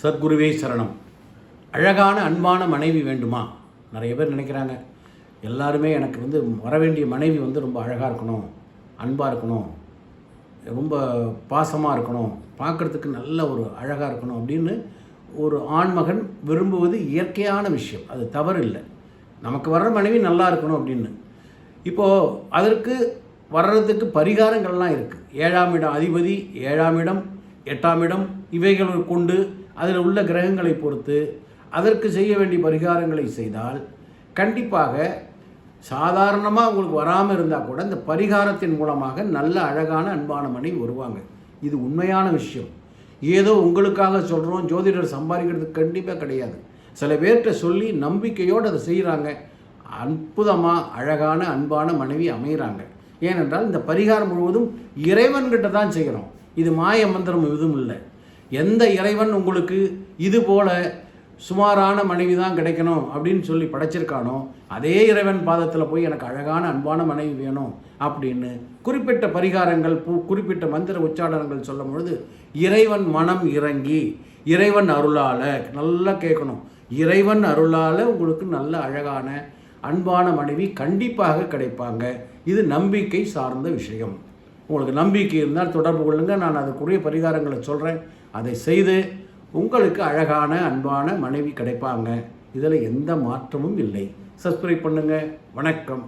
சத்குருவே சரணம். அழகான அன்பான மனைவி வேண்டுமா? நிறைய பேர் நினைக்கிறாங்க. எல்லாருமே எனக்கு வர வேண்டிய மனைவி ரொம்ப அழகாக இருக்கணும், அன்பாக இருக்கணும், ரொம்ப பாசமாக இருக்கணும், பார்க்குறதுக்கு நல்ல ஒரு அழகாக இருக்கணும் அப்படின்னு ஒரு ஆண்மகன் விரும்புவது இயற்கையான விஷயம். அது தவறு இல்லை. நமக்கு வர்ற மனைவி நல்லா இருக்கணும் அப்படின்னு. இப்போது அதற்கு வர்றதுக்கு பரிகாரங்கள்லாம் இருக்குது. 7ஆம் இடம் அதிபதி, 7ஆம் இடம், 8ஆம் இடம் இவைகளை கொண்டு அதில் உள்ள கிரகங்களை பொறுத்து அதற்கு செய்ய வேண்டிய பரிகாரங்களை செய்தால் கண்டிப்பாக சாதாரணமாக உங்களுக்கு வராமல் இருந்தால் கூட இந்த பரிகாரத்தின் மூலமாக நல்ல அழகான அன்பான மனைவி வருவாங்க. இது உண்மையான விஷயம். ஏதோ உங்களுக்காக சொல்கிறோம், ஜோதிடர் சம்பாதிக்கிறதுக்கு கண்டிப்பாக கிடையாது. சில பேர்கிட்ட சொல்லி நம்பிக்கையோடு அதை செய்கிறாங்க. அற்புதமாக அழகான அன்பான மனைவி அமைகிறாங்க. ஏனென்றால் இந்த பரிகாரம் முழுவதும் இறைவன்கிட்ட தான் செய்கிறோம். இது மாய மந்திரம் எதுவும் இல்லை. எந்த இறைவன் உங்களுக்கு இது போல் சுமாரான மனைவி தான் கிடைக்கணும் அப்படின்னு சொல்லி படைச்சிருக்கானோ அதே இறைவன் பாதத்தில் போய் எனக்கு அழகான அன்பான மனைவி வேணும் அப்படின்னு குறிப்பிட்ட பரிகாரங்கள் குறிப்பிட்ட மந்திர உச்சாடனங்கள் சொல்லும் பொழுது இறைவன் மனம் இறங்கி இறைவன் அருளால் நல்லா கேட்கணும். இறைவன் அருளால் உங்களுக்கு நல்ல அழகான அன்பான மனைவி கண்டிப்பாக கிடைப்பாங்க. இது நம்பிக்கை சார்ந்த விஷயம். உங்களுக்கு நம்பிக்கை இருந்தால் தொடர்பு கொள்ளுங்கள். நான் அதுக்குரிய பரிகாரங்களை சொல்கிறேன். அதை செய்து உங்களுக்கு அழகான அன்பான மனைவி கிடைப்பாங்க. இதில் எந்த மாற்றமும் இல்லை. சப்ஸ்கிரைப் பண்ணுங்கள். வணக்கம்.